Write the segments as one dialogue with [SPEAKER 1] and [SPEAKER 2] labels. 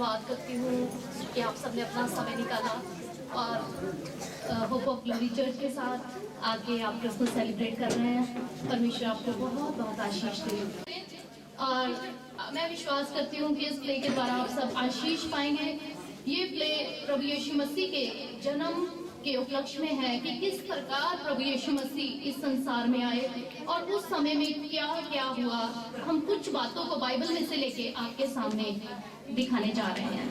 [SPEAKER 1] धन्यवाद करती हूँ कि आप सबने अपना समय निकाला और होप ऑफ ग्लोरी चर्च के साथ आके आप क्रिसमस सेलिब्रेट कर रहे हैं। परमेश्वर आपको बहुत बहुत आशीष दे। और मैं विश्वास करती हूँ कि इस प्ले के द्वारा आप सब आशीष पाएंगे। ये प्ले प्रभु यीशु मसीह के जन्म के उपलक्ष्य में है कि किस प्रकार प्रभु यीशु मसीह इस संसार में आए और उस समय में क्या क्या हुआ। हम कुछ बातों को बाइबल में से लेके आपके सामने दिखाने जा रहे हैं।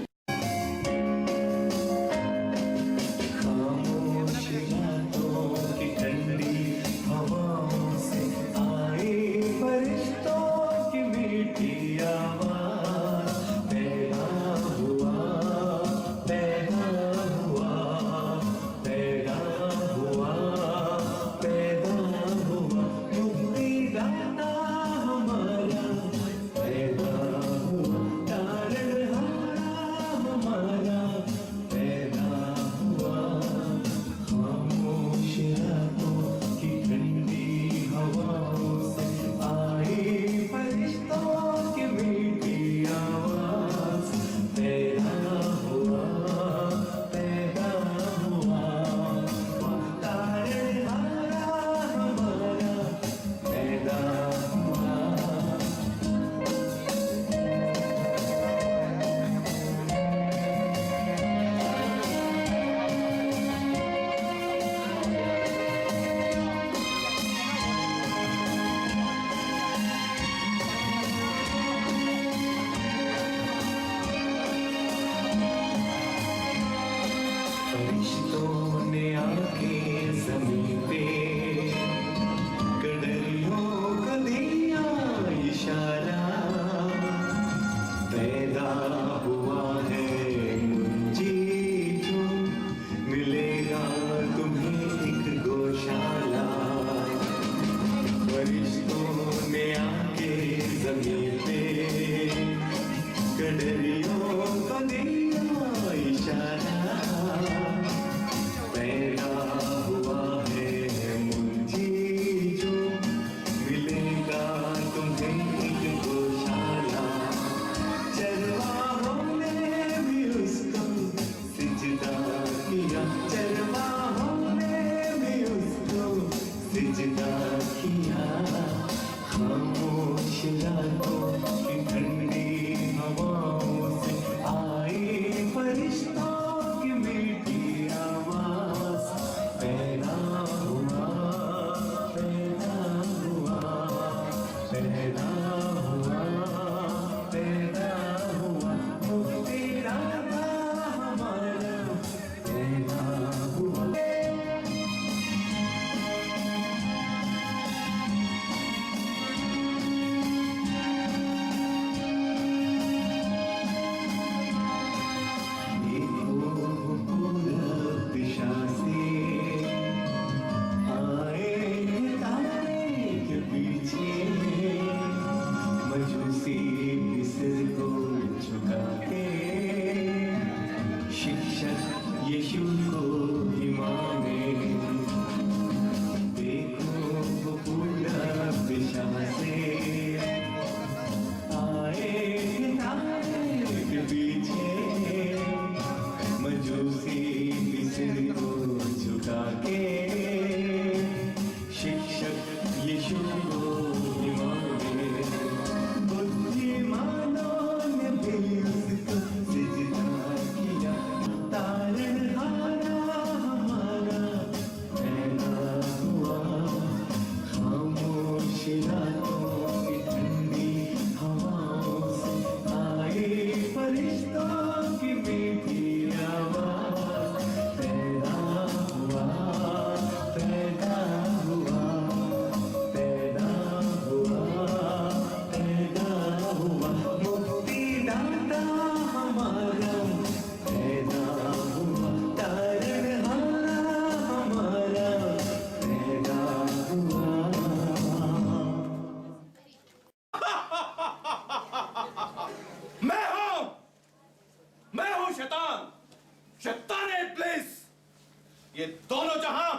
[SPEAKER 2] ये दोनों जहां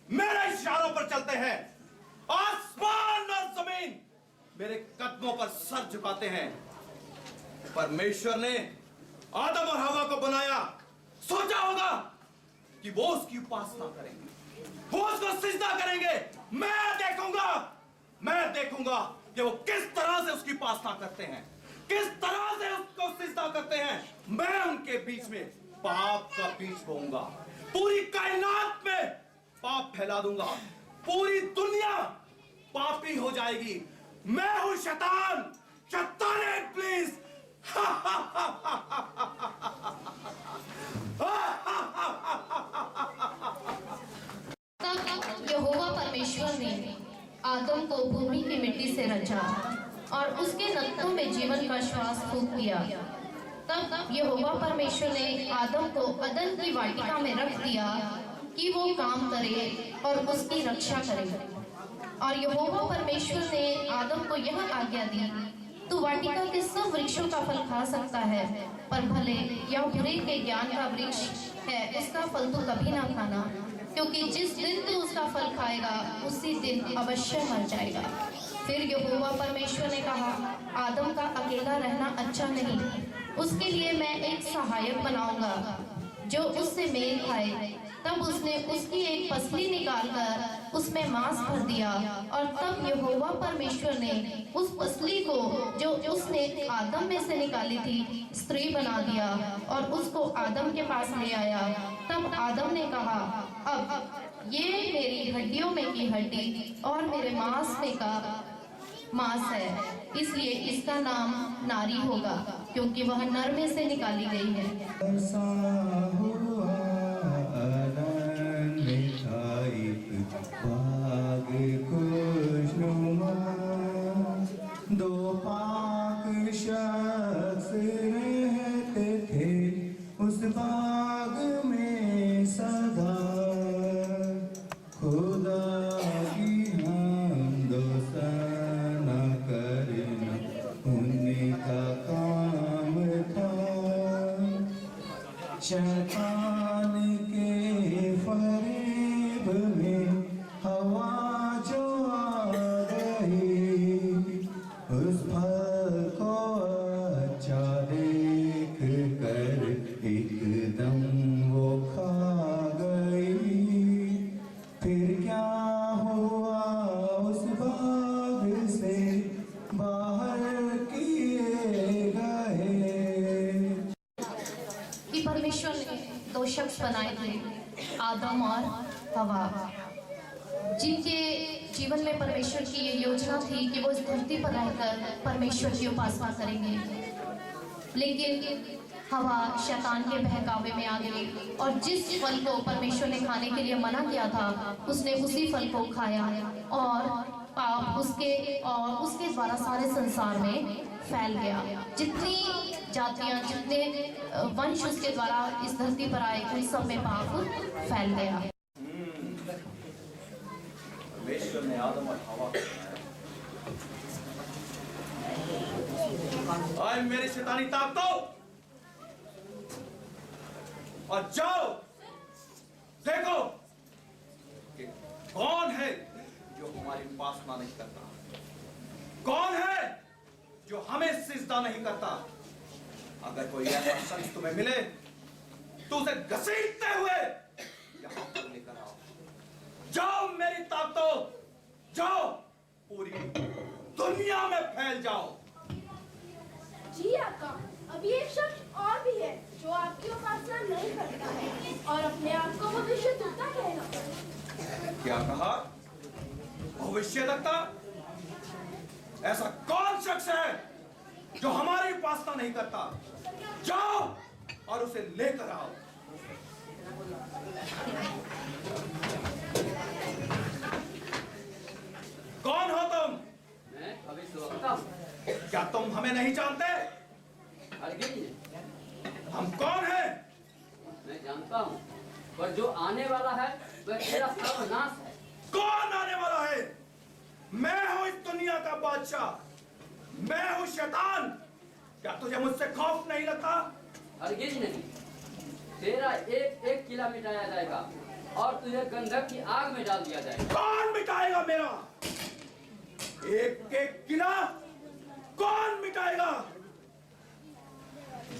[SPEAKER 2] मेरे इशारों पर चलते हैं। आसमान और जमीन मेरे कदमों पर सर झुकाते हैं। परमेश्वर ने आदम और हवा को बनाया, सोचा होगा कि वो उसकी उपासना करेंगे, वो उसको सिजदा करेंगे। मैं देखूंगा कि वो किस तरह से उसकी उपासना करते हैं, किस तरह से उसको सिजदा करते हैं। मैं उनके बीच में पाप का बीज बोऊंगा, पूरी कायनात में पाप फैला दूंगा, पूरी दुनिया पापी हो जाएगी। मैं हूं शैतान, शैतान प्लीज।
[SPEAKER 1] तब यहोवा परमेश्वर ने आदम को भूमि की मिट्टी से रचा और उसके नथनों में जीवन का श्वास फूंक दिया। तब यहोवा परमेश्वर ने आदम को अदन की वाटिका में रख दिया कि वो काम करे और उसकी रक्षा करे। और यहोवा परमेश्वर ने आदम को यह आज्ञा दी, तू वाटिका के सब वृक्षों का फल खा सकता है, पर भले या बुरे के ज्ञान का वृक्ष है उसका फल तू कभी ना खाना, क्योंकि जिस दिन तू उसका फल खाएगा उसी दिन अवश्य मर जाएगा। फिर यहोवा परमेश्वर ने कहा, आदम का अकेला रहना अच्छा नहीं, उसके लिए मैं एक सहायक बनाऊंगा जो उससे मेल खाए। तब उसने उसकी एक पसली निकालकर उसमें मांस भर दिया और तब यहोवा परमेश्वर ने उस पसली को जो उसने आदम में से निकाली थी स्त्री बना दिया और उसको आदम के पास ले आया। तब आदम ने कहा, अब ये मेरी हड्डियों में की हड्डी और मेरे मांस में का मांस है, इसलिए इसका नाम नारी होगा, क्योंकि वह नर में से निकाली गई है।
[SPEAKER 3] दो पाक शख्स रहते थे उस बाग में सदा, खुदा की हमदो सना करना उनका काम था। शैतान के फरेब में हवा जो आ गई, उस फल को अच्छा देख कर एकदम वो खा गई। फिर क्या हुआ, उस बाग से बाहर किए गए।
[SPEAKER 1] कि परमेश्वर ने दो शख्स बनाए थे, आदम और हवा, जिनके जीवन में परमेश्वर की ये योजना थी कि वो इस धरती पर रहकर परमेश्वर की उपासना करेंगे। लेकिन हवा शैतान के बहकावे में आ गई और जिस फल को परमेश्वर ने खाने के लिए मना किया था उसने उसी फल को खाया और पाप उसके द्वारा सारे संसार में फैल गया। जितनी जातियां, जितने वंश उसके द्वारा इस धरती पर आए उन सब में पाप फैल गया।
[SPEAKER 2] परमेश्वर ने आदम और हवा को बनाया। आए मेरी शैतानी ताकतों, और जाओ देखो कि कौन है जो हमारी उपासना नहीं करता, कौन है जो हमें सिजदा नहीं करता। अगर कोई ऐसा शख्स तुम्हें मिले तो उसे घसीटते हुए यहां पर लेकर आओ। जाओ मेरी ताकतों, जाओ पूरी दुनिया में फैल जाओ।
[SPEAKER 4] जी आका, अभी एक शख्स और भी है जो आपकी उपासना नहीं करता है और अपने आप को भविष्यद्वक्ता कहलाता है।
[SPEAKER 2] क्या कहा? भविष्यद्वक्ता? ऐसा कौन शख्स है जो हमारी उपासना नहीं करता? जाओ और उसे लेकर आओ। कौन हो तुम?
[SPEAKER 5] मैं भविष्यद्वक्ता हूं।
[SPEAKER 2] क्या तुम हमें नहीं जानते? हम कौन हैं?
[SPEAKER 5] मैं जानता हूँ, पर जो आने वाला है वह तेरा सर्वनाश है।
[SPEAKER 2] कौन आने वाला है? मैं हूं इस दुनिया का बादशाह, मैं हूं शैतान। क्या तुझे मुझसे खौफ नहीं लगता?
[SPEAKER 5] हरगिज नहीं, तेरा एक एक किला मिटाया जाएगा और तुझे गंधक की आग में डाल दिया जाएगा।
[SPEAKER 2] कौन मिटाएगा मेरा एक एक किला? कौन मिटाएगा?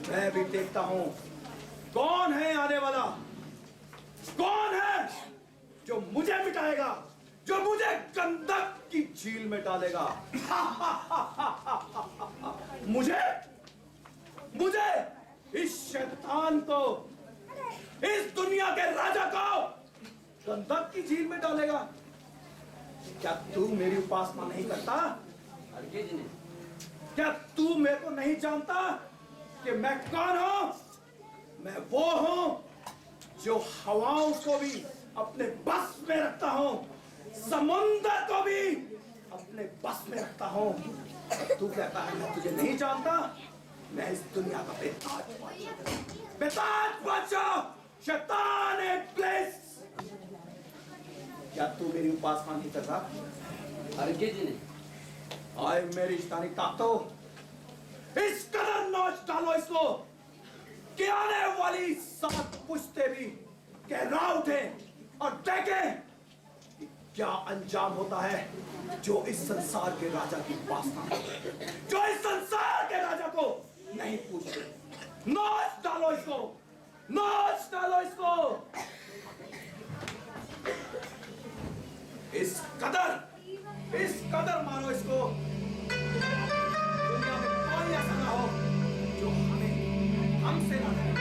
[SPEAKER 2] मैं भी देखता हूं कौन है आने वाला, कौन है जो मुझे मिटाएगा, जो मुझे गंधक की झील में डालेगा। मुझे मुझे इस शैतान को, इस दुनिया के राजा को गंधक की झील में डालेगा। क्या तू मेरी उपासना नहीं करता?
[SPEAKER 5] हरगिज नहीं।
[SPEAKER 2] क्या तू मेरे को नहीं जानता कि मैं कौन हूं? मैं वो हूं जो हवाओं को भी अपने बस में रखता हूं, समुद्र को भी अपने बस में रखता हूं। तू कहता है मैं तुझे नहीं जानता? मैं इस दुनिया का बेताज बादशाह, शैतान इब्लीस। क्या तू मेरी उपासना नहीं करता?
[SPEAKER 5] हरगिज नहीं।
[SPEAKER 2] आए मेरी शैतानी ताकतों, इस कदर नोच डालो इसको कि आने वाली 7 पुश्ते भी कहरा उठे और देखें कि क्या अंजाम होता है जो इस संसार के राजा की उपासना, जो इस संसार के राजा को नहीं पूछते। नोच डालो इसको, नोच डालो इसको। इस कदर मारो इसको, दुनिया में कोई ऐसा ना हो जो हमसे ना डरे।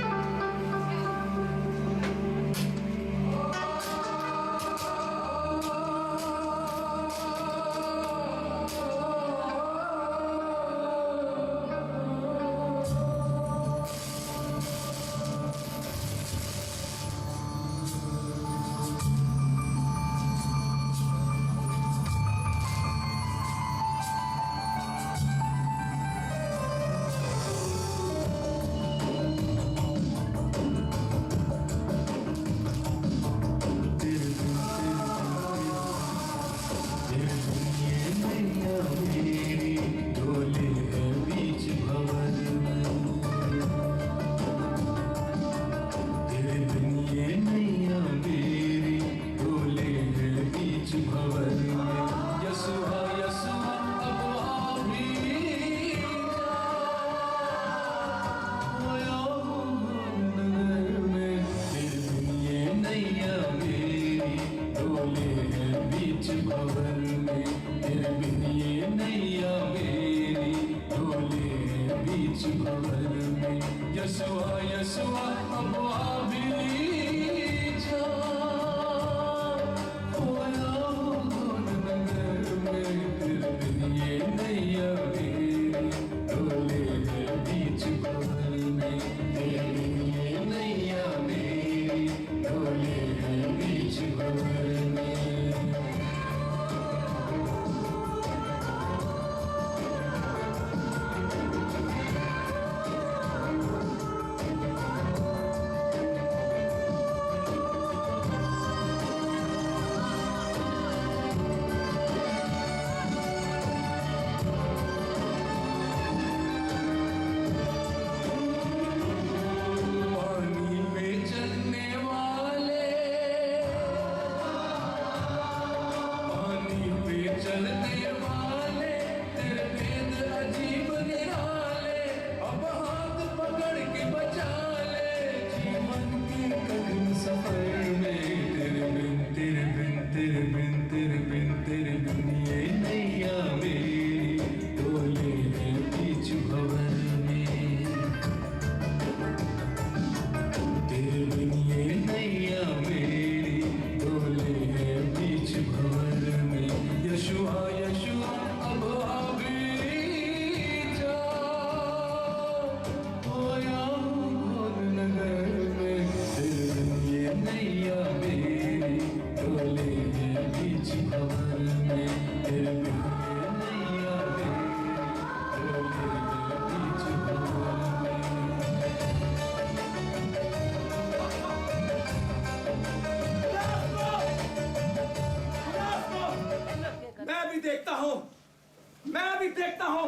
[SPEAKER 2] मैं भी देखता हूं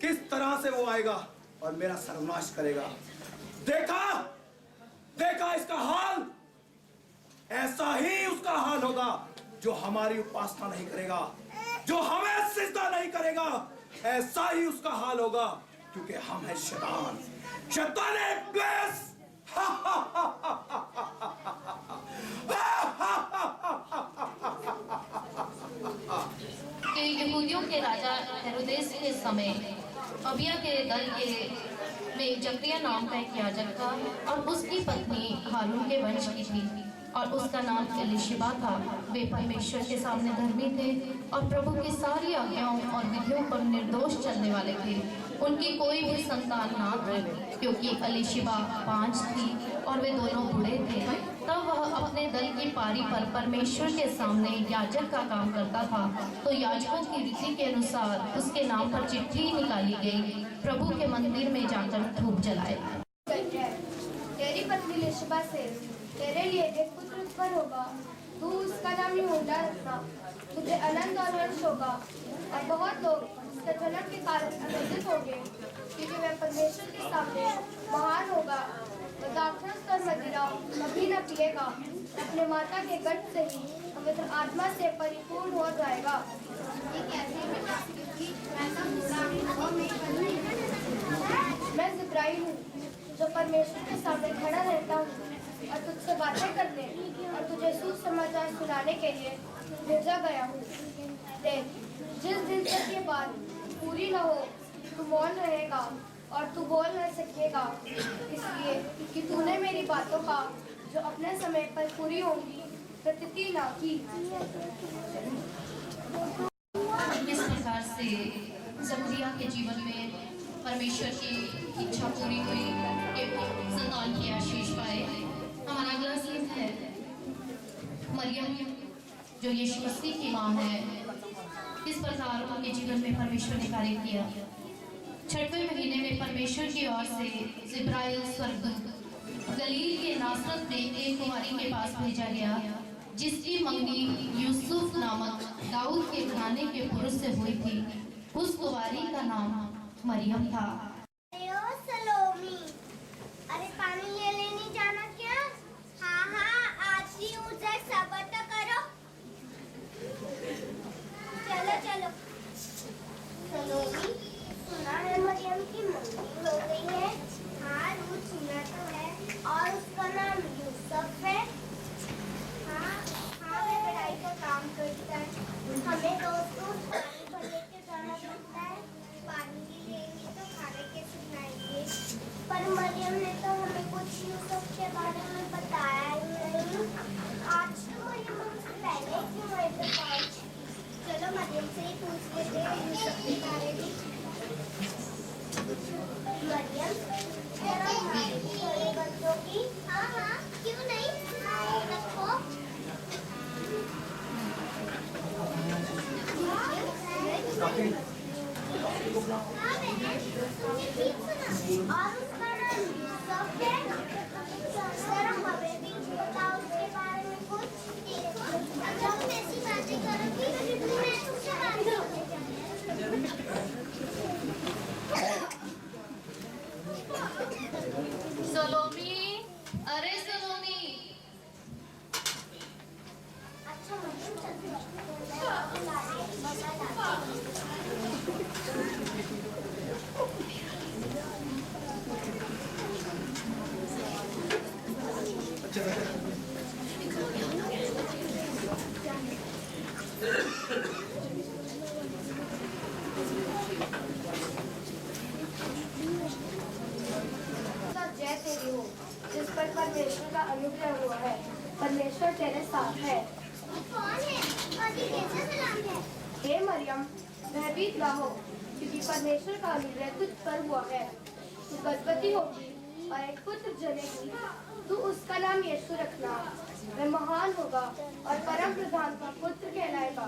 [SPEAKER 2] किस तरह से वो आएगा और मेरा सर्वनाश करेगा। देखा इसका हाल, ऐसा ही उसका हाल होगा जो हमारी उपासना नहीं करेगा, जो हमें सिजदा नहीं करेगा, ऐसा ही उसका हाल होगा। क्योंकि हम हैं शैतान, शैतान इब्लीस।
[SPEAKER 1] कि यहूदियों के राजा हेरोदेस के समय अबिया के दल के में जकरिया नाम का एक याजक था और उसकी पत्नी हारून के वंश की थी और उसका नाम एलिशिबा था। वे परमेश्वर के सामने धर्मी थे और प्रभु की सारी आज्ञाओं और विधियों पर निर्दोष चलने वाले थे। उनकी कोई भी संतान ना थी क्योंकि एलिशिबा 5 थी और वे दोनों बूढ़े थे। तब वह अपने दल की पारी पर परमेश्वर के सामने याजक का काम करता था। तो याजकों की रीति के अनुसार उसके नाम पर चिट्ठी निकाली गई, प्रभु के मंदिर में जाकर धूप जलाए।
[SPEAKER 4] तेरी पत्नी एलिशिबा से तेरे लिए एक पुत्र उत्पन्न होगा, तू उसका नाम यहूदा रखना। तुझे अनंत और वंश होगा और बहुत लोग उसके जन्म के कारण आनंदित होंगे, क्योंकि वह परमेश्वर के सामने महान होगा। वह दाखरस और मदिरा कभी न पिएगा, अपने माता के गर्भ से ही पवित्र आत्मा से परिपूर्ण हो जाएगा। मैं जिब्राइल हूँ जो परमेश्वर के सामने खड़ा रहता हूँ और तुझसे बातें करने और तुझे सुसमाचार सुनाने के लिए भेजा गया हूँ। देख, जिस दिन तक ये बात पूरी न हो तू मौन रहेगा और तू बोल न सकेगा, इसलिए कि तूने मेरी बातों का जो अपने समय पर पूरी होंगी प्रतीति न की।
[SPEAKER 1] इस प्रकार से जकरिया के जीवन में परमेश्वर की इच्छा पूरी हुई कि वो संतान की आशीष पाए। हमारा अगला सीन है मरियम जो यीशु मसीह की मां है। इस प्रकार उनके जीवन में परमेश्वर ने कार्य किया। 6वें महीने में परमेश्वर की ओर से जिब्राइल स्वर्गदूत गलील के नासरत में एक कुमारी के पास भेजा गया जिसकी मंगनी यूसुफ नामक दाऊद के घराने के पुरुष से हुई थी। उस कुमारी का नाम मरियम था।
[SPEAKER 6] सलोमी, अरे पानी ले लेने जाना क्या? हाँ हाँ, आज ही उसे सब्र तो करो। चलो चलो। सलोमी, सुना है मरियम की मंगनी हो गई है। हाँ रूथ सुना तो है, और उसका नाम यूसुफ है। हाँ हाँ, वे पढ़ाई का काम करता है। हमें रोज रोज पानी भर लेके जाना पड़ता है। पानी नहीं लेंगे तो खाने कैसे बनाएंगे? पर मरियम ने तो हमें कुछ यूसुफ के बारे में बताया ही नहीं। आज तो मरियम हमसे पहले क्यों वहीं पे पहुंच? चलो मरियम से ही पूछ लेते हैं यूसुफ के बारे में। मरियम, जरा हमारे लिए बच्चों की। हाँ हाँ, क्यों नहीं? रखो। हाँ बहन, तुमने ठीक सुना। और उसका नाम यूसुफ है। जरा हमें भी बताओ उसके बारे में कुछ। जब तुम ऐसी बातें करोगी तो मैं तुमसे बात करने
[SPEAKER 1] सलोमी, अरे सलोमी।
[SPEAKER 6] अच्छा मरियम, चलते हैं।
[SPEAKER 4] जय तेरी हो जिस पर परमेश्वर का अनुग्रह हुआ है। परमेश्वर तेरे साथ है।
[SPEAKER 6] कौन है और ये कैसा सलाम है?
[SPEAKER 4] हे मरियम, भयभीत ना हो, क्योंकि परमेश्वर का अनुग्रह तुझ पर हुआ है। तू गर्भवती होगी और एक पुत्र जनेगी। तू उसका नाम यीशु रखना। वह महान होगा और परम प्रधान का पुत्र कहलाएगा।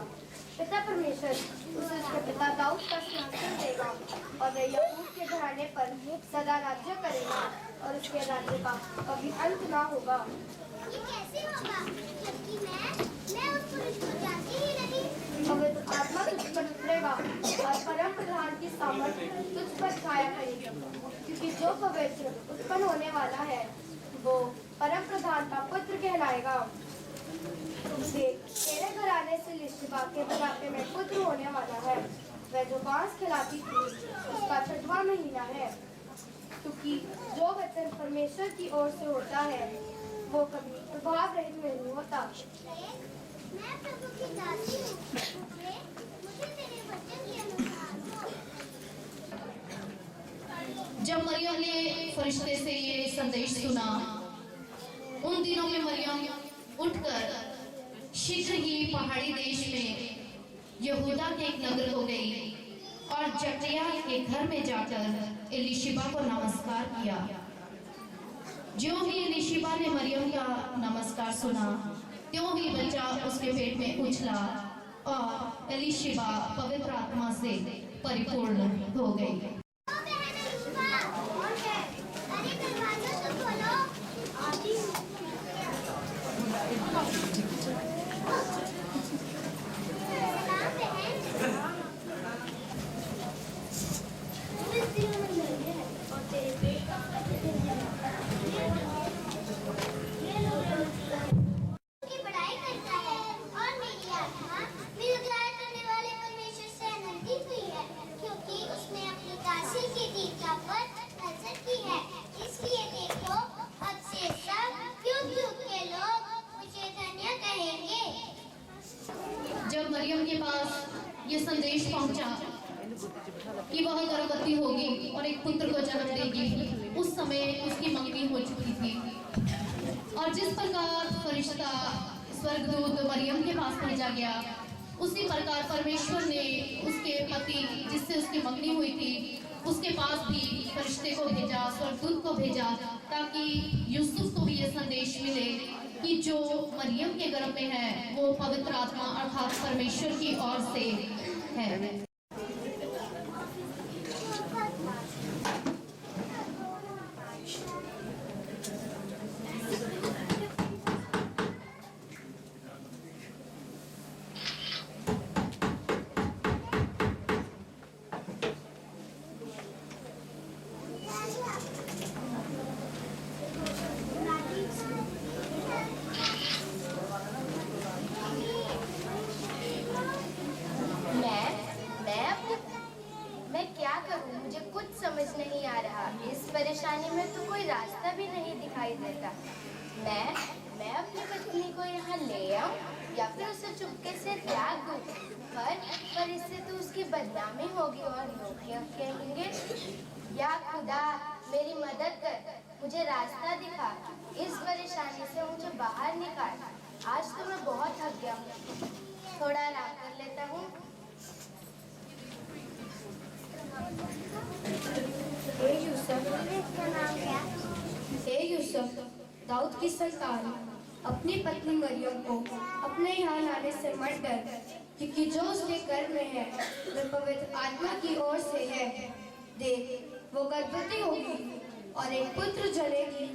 [SPEAKER 4] पिता परमेश्वर उसे उसके पिता दाऊद का सिंहासन देगा और वह याकूब के घराने पर सदा राज्य करेगा और उसके राज्य का कभी अंत ना होगा।
[SPEAKER 6] ये कैसे होगा जबकि मैं उस पुरुष को जानती ही नहीं?
[SPEAKER 4] पवित्र आत्मा तुझ पर उतरेगा और परम प्रधान की सामर्थ तुझ पर छाया करेगी, क्योंकि जो पवित्र उत्पन्न होने वाला है वो परम प्रधान का पुत्र कहलाएगा। देख, तेरे घराने से एलिशिबा के बुढ़ापे में पुत्र होने वाला है। वह जो बांस खिलाती थी उसका 6वां महीना है, क्योंकि जो वचन परमेश्वर की ओर से होता है वो कभी प्रभाव रहित नहीं होता।
[SPEAKER 6] मैं प्रभु की दासी हूँ, मुझे तेरे वचन के अनुसार
[SPEAKER 1] जब मरियम ने फरिश्ते से ये संदेश सुना, उन दिनों में मरियम उठकर शीघ्र ही पहाड़ी देश में यहूदा के एक नगर को गई और जकरिया के घर में जाकर एलीशिबा को नमस्कार किया। जो ही एलीशिबा ने मरियम का नमस्कार सुना, त्यों ही बच्चा उसके पेट में उछला और एलीशिबा पवित्र आत्मा से परिपूर्ण हो गई। जब मरियम के पास ये संदेश पहुंचा कि वह गर्भवती होगी और एक पुत्र को जन्म देगी, उस समय उसकी मंगनी हो चुकी थी। और जिस प्रकार फरिश्ता स्वर्गदूत मरियम के पास भेजा गया, उसी प्रकार परमेश्वर ने उसके पति जिससे उसकी मंगनी हुई थी उसके पास भी फरिश्ते को भेजा, स्वर्गदूत को भेजा, ताकि यूसुफ को भी ये संदेश मिले कि जो मरियम के गर्भ में है वो पवित्र आत्मा अर्थात परमेश्वर की ओर से है।
[SPEAKER 4] मुझे कुछ समझ नहीं आ रहा। इस परेशानी में तो कोई रास्ता भी नहीं दिखाई देता। मैं अपनी पत्नी को यहाँ ले आऊँ या फिर उसे चुपके से त्याग दूँ? पर इससे तो उसकी बदनामी होगी और लोग क्या कहेंगे। या खुदा मेरी मदद कर, मुझे रास्ता दिखा, इस परेशानी से मुझे बाहर निकाल। आज तो मैं बहुत थक गया हूँ, थोड़ा आराम कर लेता हूँ। यूसुफ, दाऊद की संतान, अपनी पत्नी मरियम को अपने यहाँ लाने से मत डर, क्योंकि जो उसके गर्भ में है वह पवित्र आत्मा की ओर से है। देख, वो गर्भवती होगी और एक पुत्र जनेगी,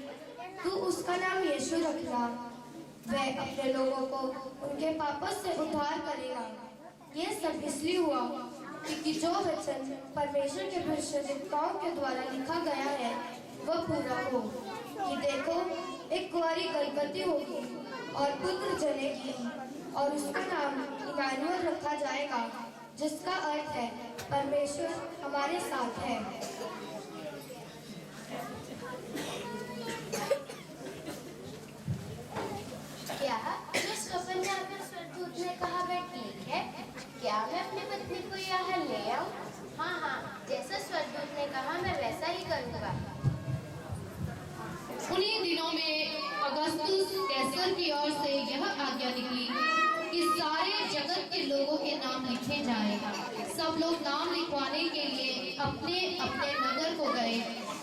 [SPEAKER 4] तू उसका नाम यीशु रखना। वह अपने लोगों को उनके पापों से उद्धार करेगा। यह सब इसलिए हुआ क्योंकि जो वचन परमेश्वर के भविष्यवक्ताओं के द्वारा लिखा गया है वह पूरा हो कि देखो, एक कुंवारी गर्भवती होगी और पुत्र जनेगी और उसका नाम इमानुएल रखा जाएगा, जिसका अर्थ है परमेश्वर हमारे साथ है। क्या जिस कपन्या में स्वर्गदूत ने कहा वह ठीक है? क्या मैं अपनी पत्नी को यहाँ ले आऊँ? हाँ, जैसा स्वर्गदूत ने कहा मैं वैसा ही करूँगा।
[SPEAKER 1] उन्हीं दिनों में अगस्तुस कैसर की ओर से यह आज्ञा निकली कि सारे जगत के लोगों के नाम लिखे जाएं। सब लोग नाम लिखवाने के लिए अपने अपने नगर को गए।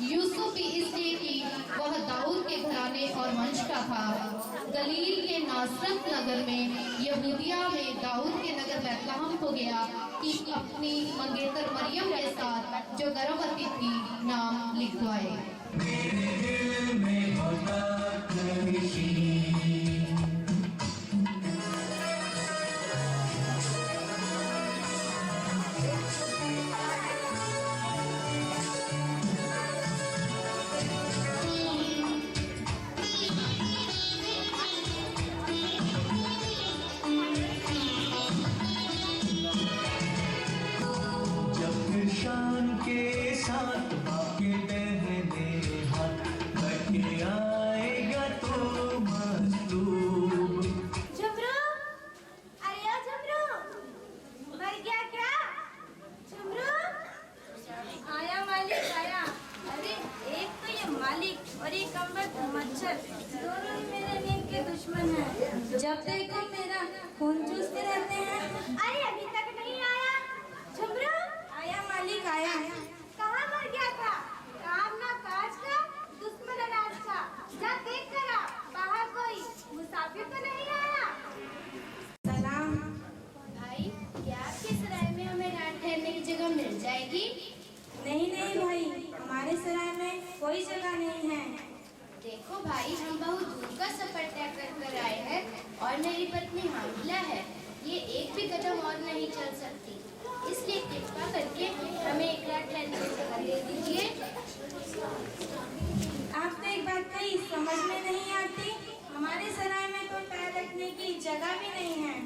[SPEAKER 1] यूसुफ भी इसलिए कि वह दाऊद के घराने और वंश का था। गलील के नासरत नगर में यहूदिया में दाऊद के नगर बैतलहम को गया कि अपनी मंगेतर मरियम के साथ जो गर्भवती थी नाम लिखवाए।
[SPEAKER 6] मिल जाएगी?
[SPEAKER 7] नहीं नहीं भाई, हमारे सराय में कोई जगह नहीं है।
[SPEAKER 6] देखो भाई, हम बहुत दूर का सफर तय कर आए हैं और मेरी पत्नी हामिला है। ये एक भी कदम और नहीं चल सकती, इसलिए कृपा करके हमें एक रात ठहरने की जगह दे दीजिए।
[SPEAKER 7] आप तो एक बात कही समझ में नहीं आती। हमारे सराय में तो पैर रखने की जगह भी नहीं है।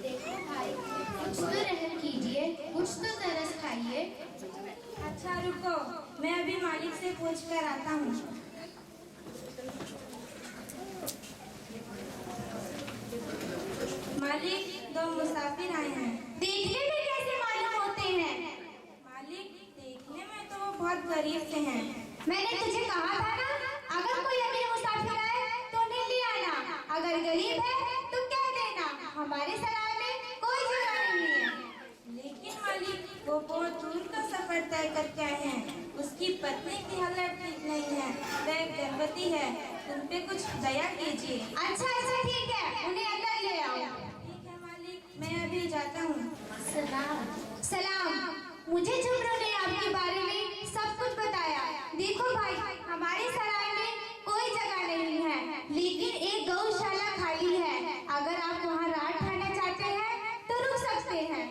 [SPEAKER 6] देखो भाई, कुछ तो रहम कीजिए, कुछ तो तरस खाइए।
[SPEAKER 7] अच्छा रुको, मैं अभी मालिक से पूछ कर आता हूँ। मालिक, दो मुसाफिर आए हैं।
[SPEAKER 6] देखने में कैसे मालूम होते हैं?
[SPEAKER 7] मालिक, देखने में तो वो बहुत गरीब से हैं।
[SPEAKER 6] मैंने तुझे कहा था ना, अगर कोई अमीर मुसाफिर आए तो उन्हें ले आना, अगर गरीब है तो कह देना हमारे सराय में कोई जगह नहीं है।
[SPEAKER 7] लेकिन मालिक, वो बहुत दूर का सफर तय करके आए हैं। उसकी पत्नी की हालत ठीक नहीं है, वह गर्भवती है। उन पे कुछ दया कीजिए।
[SPEAKER 6] अच्छा अच्छा ठीक है, उन्हें अंदर ले आओ।
[SPEAKER 7] ठीक है मालिक, मैं अभी जाता हूँ।
[SPEAKER 6] सलाम। मुझे जुमरू ने आपके बारे में सब कुछ बताया। देखो भाई, हमारे सराय में कोई जगह नहीं है, लेकिन एक गौशाला खाली है। अगर आप वहाँ रात ठहरना चाहते हैं तो रुक सकते हैं।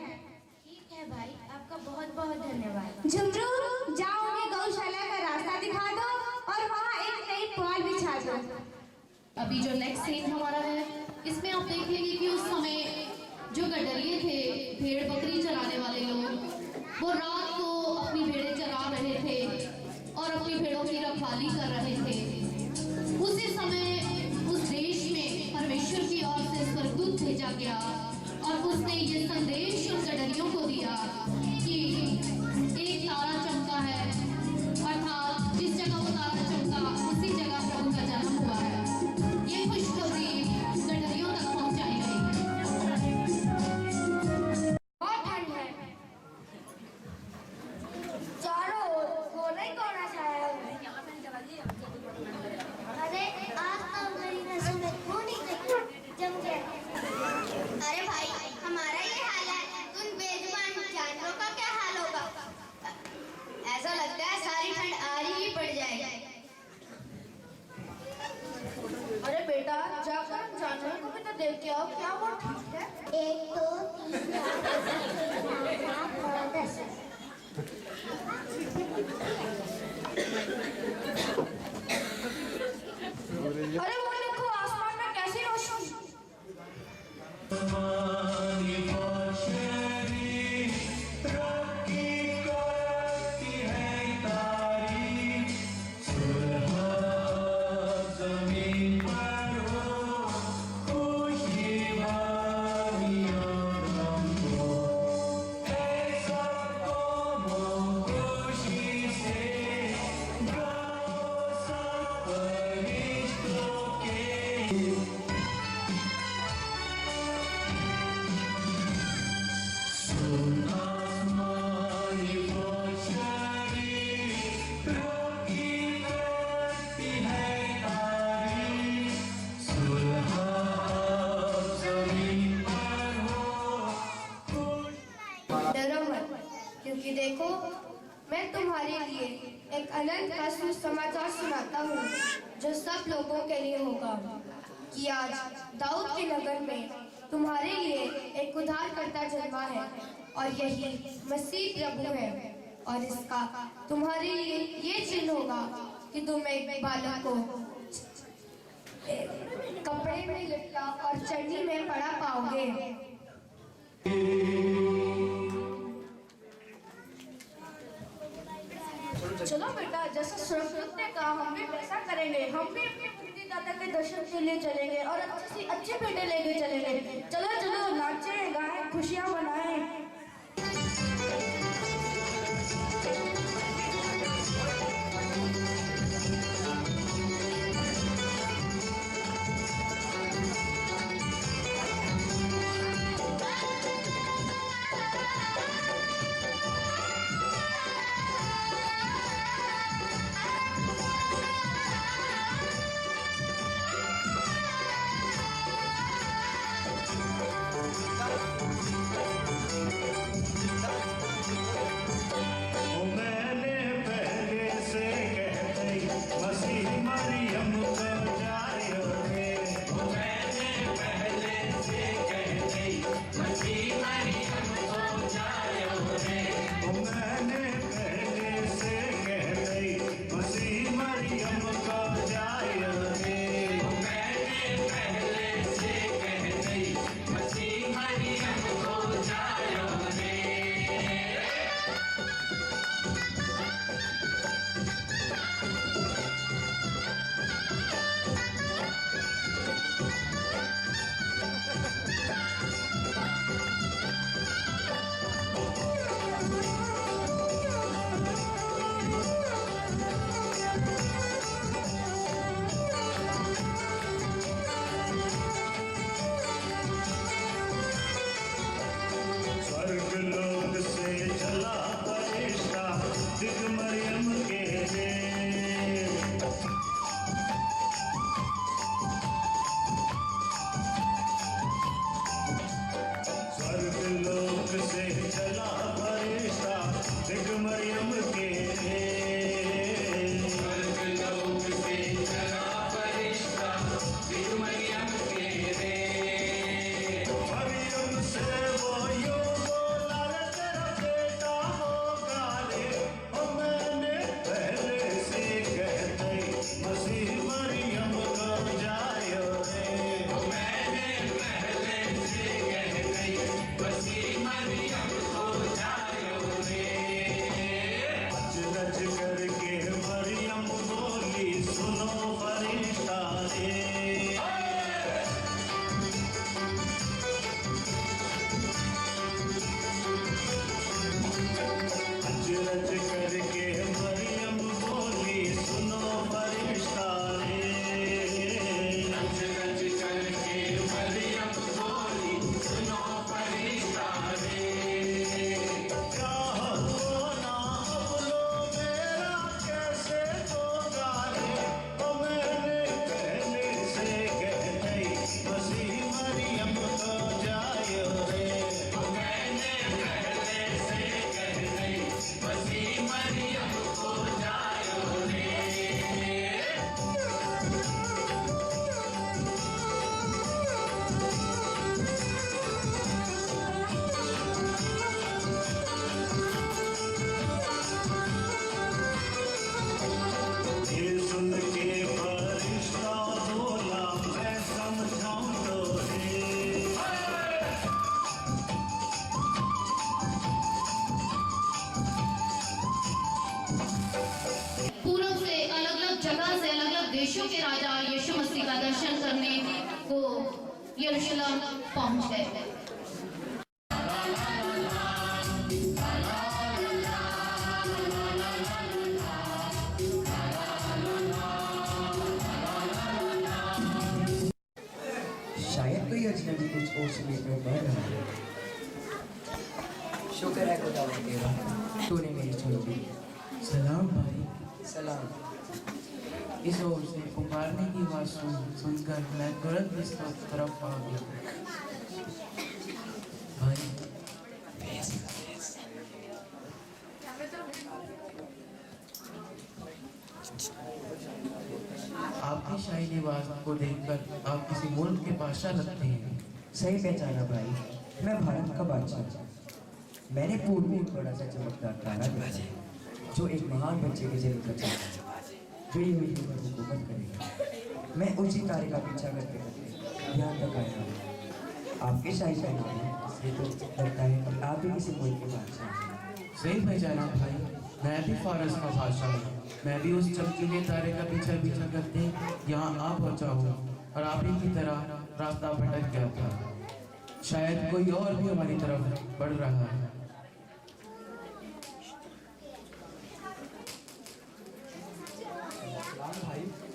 [SPEAKER 6] ठीक है भाई, आपका बहुत बहुत धन्यवाद। जुमरू, जाओ उन्हें गौशाला का रास्ता दिखा दो और वहाँ एक नई पुआल बिछा दो।
[SPEAKER 1] अभी जो नेक्स्ट सीन हमारा है, इसमें आप देखेंगे कि उस समय जो गडरिए थे, भेड़ बकरी चराने वाले लोग, वो रात को अपनी भेड़ें चरा रहे थे और अपनी भेड़ों की रखवाली कर रहे थे। उसी समय उस देश में परमेश्वर की ओर से स्वर्गदूत भेजा गया और उसने ये संदेश उन गडरियों को दिया कि एक तारा चमका है, अर्थात जिस जगह वो तारा चमका उसी जगह प्रभु का जन्म हुआ है। ये खुशखबरी गडरियों तक पहुंचाई गई।
[SPEAKER 4] बहुत ठंड है, चारों ओर कोहरा ही कोहरा छाया हुआ है।
[SPEAKER 6] अरे आज तो मेरी नजर में खून ही जम गया। अरे भाई, हमारा ये हाल है, तुम बेजुबान जानवरों का क्या हाल होगा? ऐसा लगता है सारी ठंड आज ही पड़ जाएगी।
[SPEAKER 4] अरे बेटा, जाकर जानवर को भी तो देख के आओ, क्या वो ठीक है?
[SPEAKER 6] 1 2 3 4 5 6 10।
[SPEAKER 4] अरे वो देखो, आसमान में कैसी रोशनी। डरो मत, क्योंकि देखो, मैं तुम्हारे लिए एक अनंत का सुसमाचार सुनाता हूँ, जो सब लोगों के लिए होगा कि आज दाऊद के नगर में तुम्हारे लिए एक उद्धारकर्ता जन्मा है और यही मसीह प्रभु है। और इसका तुम्हारे लिए ये चिन्ह होगा कि तुम एक बालक को कपड़े में लिपटा और चन्नी में पड़ा पाओगे। चलो बेटा, जैसा स्वर्गदूत ने कहा हम भी वैसा करेंगे। हम भी अपने मुक्तिदाता के दर्शन के लिए चलेंगे और अच्छी सी अच्छी भेंटें लेके चलेंगे। चलो चलो, नाचें गाएं, खुशियां मनाएं।
[SPEAKER 1] देशों के राजा यीशु मसीह का दर्शन करने को यरूशलेम पहुंच गए।
[SPEAKER 3] शायद कोई अजनबी कुछ और से में बढ़ रहा है। शुक्र है खुदा तेरा, तूने मेरी सुन ली।
[SPEAKER 8] सलाम भाई।
[SPEAKER 3] सलाम।
[SPEAKER 8] इस ओर से पुकारने की आवाज सुनकर मैं तुरंत इस तरफ आ गया। भाई आपकी शाही लिबास को देखकर आप किसी मुल्क के बादशाह लगते हैं।
[SPEAKER 3] सही पहचाना भाई, मैं भारत का बादशाह। मैंने पूर्व में एक बड़ा सा चमकदार तारा देखा जो एक महान बच्चे के जन्म का चाहता है जो यहूदियों पर हुकूमत करेगा। मैं उसी तारे का पीछा करते करते यहाँ तक आया हूँ। आपके शाही शहर से तो लगता है कि आप भी किसी मुल्क के बादशाह हैं।
[SPEAKER 8] सही पहचाना भाई, मैं भी फारस का बादशाह हूँ। मैं भी उस चमकीले तारे का पीछा करते यहाँ आ पहुँचा हूँ और आप ही की तरह रास्ता भटक गया था। शायद कोई और भी हमारी तरफ बढ़ रहा है।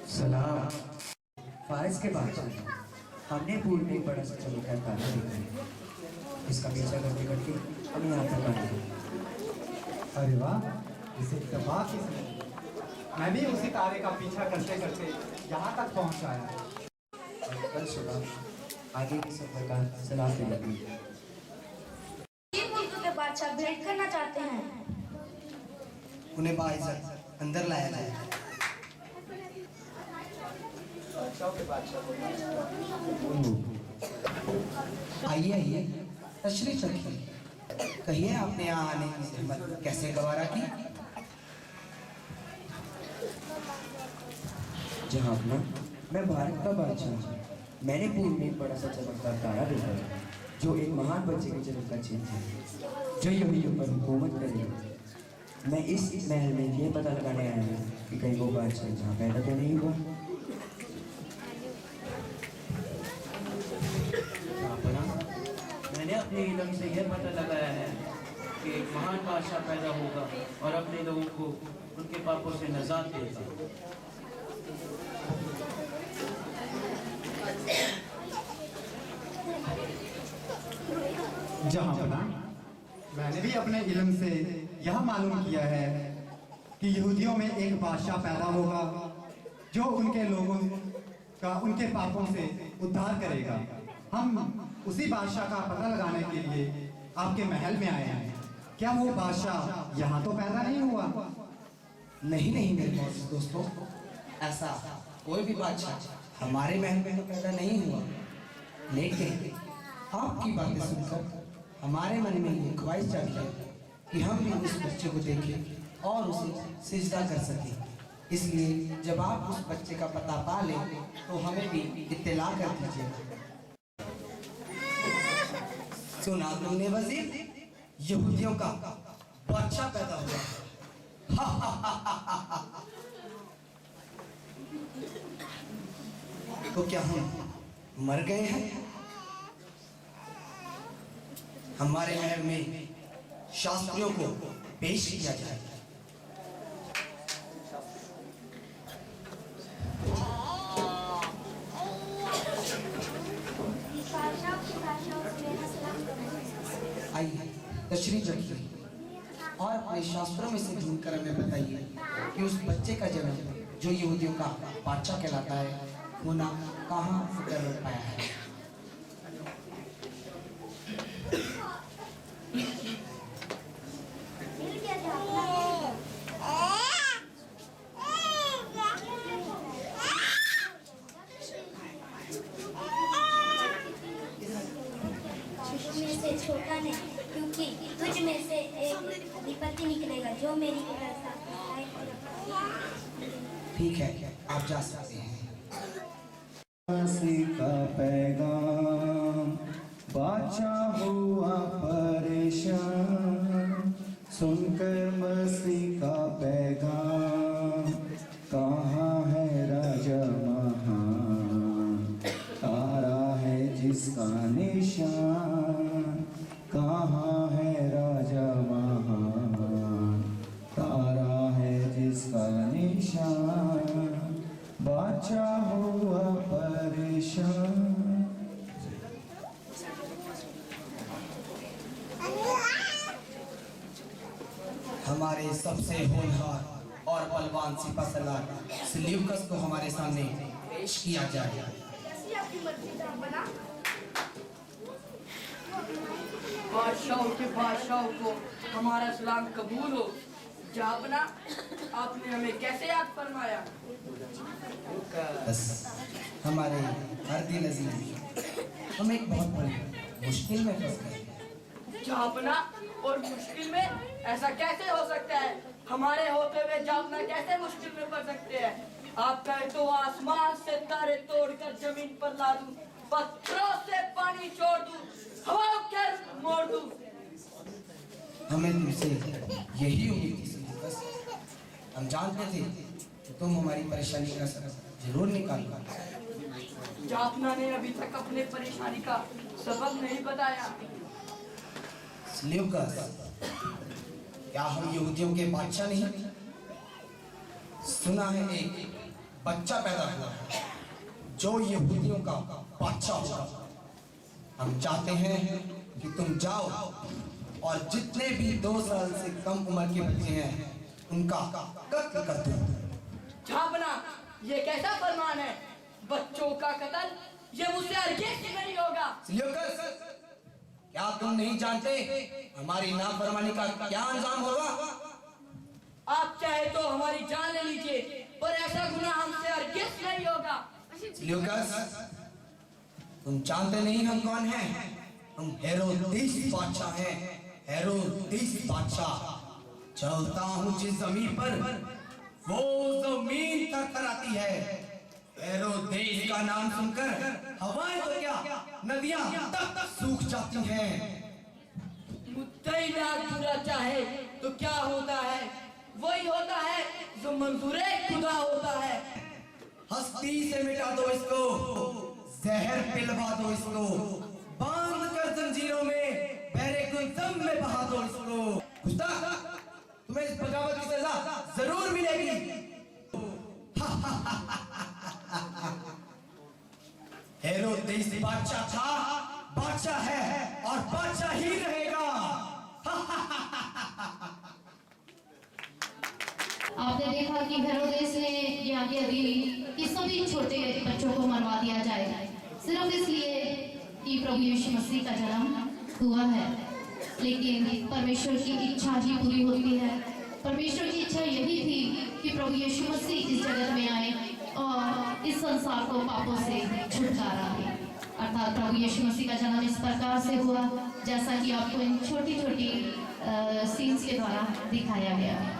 [SPEAKER 8] सलाम।
[SPEAKER 3] फारस के बादशाह, हमने पूर्व में एक बड़ा सा चमकदार तारा देखा है। इसका पीछा करते करते हम यहाँ तक आए हैं।
[SPEAKER 9] अरे वाह, इसे इत्तेफाक किसने? मैं भी उसी तारे का पीछा करते करते यहाँ तक पहुँच आया।
[SPEAKER 3] कल सुबह आगे के सफर का सलाह दे लगी।
[SPEAKER 6] ये मुल्क के बादशाह भेंट करना चाहते हैं।
[SPEAKER 3] उन्हें बाइज्जत अंदर लाया जाए। आइए आइए, तशरीफ रखिए। कहिए आपने यहाँ आने की हिम्मत कैसे गवारा की? जहां मैं भारत का बादशाह हूँ। मैंने पूर्व में एक बड़ा सा चमकदार तारा देखा है जो एक महान बच्चे के जन्म का चिन्ह है जो यहूदियों पर हुकूमत करेगा। मैं इस महल में ये पता लगाने आया हूँ कि कहीं वो बादशाह जहाँ पैदा तो नहीं हुआ।
[SPEAKER 8] मैंने अपने इल्म से यह पता लगाया है कि एक महान बादशाह पैदा होगा और अपने लोगों को उनके पापों से निजात देगा।
[SPEAKER 9] जहाँ मैंने भी अपने इल्म से यह मालूम किया है कि यहूदियों में एक बादशाह पैदा होगा जो उनके लोगों का उनके पापों से उद्धार करेगा। हम उसी बादशाह का पता लगाने के लिए आपके महल में आए हैं। क्या वो बादशाह यहाँ तो पैदा नहीं हुआ?
[SPEAKER 3] नहीं नहीं मेरे दोस्तों, ऐसा कोई भी बादशाह हमारे महल में तो पैदा नहीं हुआ। लेकिन आपकी बातें सुनकर हमारे मन में ये ख्वाहिश जागी है कि हम भी उस बच्चे को देखें और उसे सिजदा कर सकें। इसलिए जब आप उस बच्चे का पता पा लें तो हमें भी इत्तला कर दीजिए। सुना तुमने वजीर, यहूदियों का बादशाह पैदा हुआ। तो क्या हम मर गए हैं? हमारे महल में शास्त्रियों को पेश किया जाए। आइए तशरीफ रखिए और अपने शास्त्रों में से ढूंढकर हमें बताइए कि उस बच्चे का जन्म जो यहूदियों का बादशाह कहलाता है होना कहाँ कर पाया है।
[SPEAKER 6] छोटा नहीं, क्योंकि तुझ में से एक विपत्ति निकलेगा जो मेरी
[SPEAKER 3] ठीक है, आप जा सकते हैं।
[SPEAKER 10] मसीह का पैगाम बादशाह हुआ परेशान, सुनकर मसीह का पैगाम कहाँ है राजा
[SPEAKER 3] हमारे सबसे होनहार और बलवान सिपहसालार सेल्यूकस को हमारे सामने पेश किया जाए।
[SPEAKER 4] जैसी आपकी मर्जी जहांपना।
[SPEAKER 5] बादशाहों के बादशाह को हमारा सलाम कबूल हो। जहांपना, आपने हमें कैसे याद फरमाया?
[SPEAKER 3] बस हमारे हरदी नजीर हम एक बहुत बड़ी मुश्किल में फंस गए।
[SPEAKER 5] जहांपना, और मुश्किल में ऐसा कैसे हो सकता है? हमारे होते हुए जहांपना कैसे मुश्किल में पड़ सकते हैं? आप कहे तो आसमान से तारे तोड़कर जमीन पर ला दूं, पत्थरों से पानी छोड़ दूं, हवा कर मोड़ दूं।
[SPEAKER 3] हमें तुमसे यही उम्मीद थी सेल्यूकस। हम जानते थे कि तुम हमारी परेशानी का सबब जरूर निकालोगे।
[SPEAKER 5] जहांपना ने अभी तक अपने परेशानी का सबब नहीं बताया।
[SPEAKER 3] सेल्यूकस, क्या हम यहूदियों के बादशाह नहीं? सुना है एक बच्चा पैदा हुआ है जो यहूदियों का बादशाह होगा। हम चाहते हैं कि तुम जाओ और जितने भी 2 साल से कम उम्र के बच्चे हैं उनका कत्ल कर दो।
[SPEAKER 5] जहांपना, ये कैसा फरमान है? बच्चों का कत्ल? ये मुझसे हरगिज़ नहीं होगा।
[SPEAKER 3] सेल्यूकस, क्या तुम नहीं जानते हमारी नाफरमानी का क्या अंजाम होगा?
[SPEAKER 5] आप चाहे तो हमारी जान ले लीजिए, पर ऐसा गुनाह हमसे हरगिज़ नहीं होगा।
[SPEAKER 3] सेल्यूकस, तुम जानते नहीं हम कौन हैं? हम हेरोदेस बादशाह हैं। हेरोदेस बादशाह। चलता हूँ जिस जमीन पर वो जमीन थरथराती है। हेरोदेस का नाम सुनकर हवाएं तो क्या नदियां तक सूख जाती हैं।
[SPEAKER 5] मुद्दई बुरा चाहे तो क्या होता है? वही होता है जो मंजूरे खुदा होता है।
[SPEAKER 3] हस्ती से मिटा दो इसको, जहर पिलवा दो इसको, बांध कर जंजीरों में बहरे गुलजम में बहा दो इसको। गुस्ताख, तुम्हें इस बगावत की सजा जरूर मिलेगी। हेरोदेस बादशाह था, बादशाह है और बादशाह ही रहेगा।
[SPEAKER 1] आपने देखा कि हेरोदेस ने ये आज्ञा दी कि सभी छोटे बच्चों को मरवा दिया जाए, सिर्फ इसलिए कि प्रभु यीशु मसीह का जन्म हुआ है। लेकिन परमेश्वर की इच्छा ही पूरी होती है। परमेश्वर की इच्छा यही थी कि प्रभु यीशु मसीह इस जगत में आए और इस संसार को पापों से छुटकारा दे। अर्थात प्रभु यीशु मसीह का जन्म इस प्रकार से हुआ जैसा कि आपको इन छोटी छोटी सीन्स के द्वारा दिखाया गया है।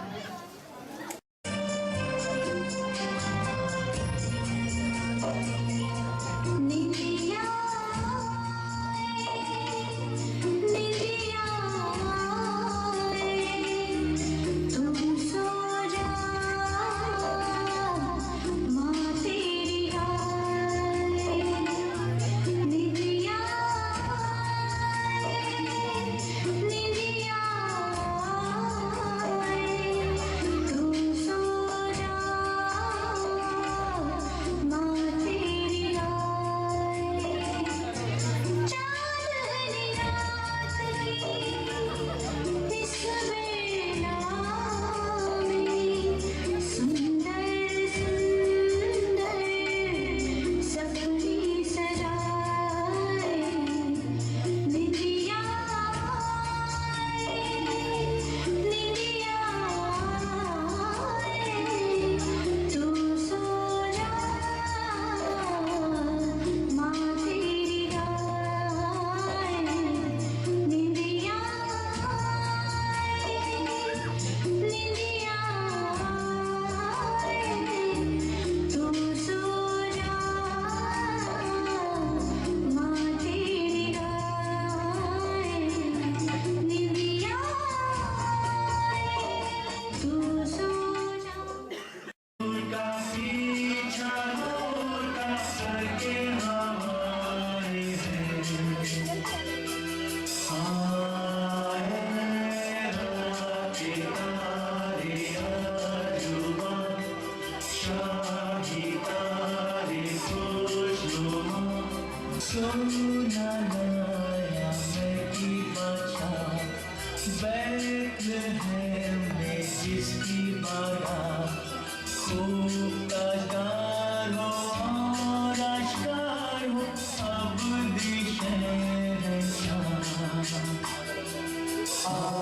[SPEAKER 10] बैतलहम में
[SPEAKER 11] जिसकी बारात खूब ताजदार हो और आश्कार हो, अब दिशे है शाम।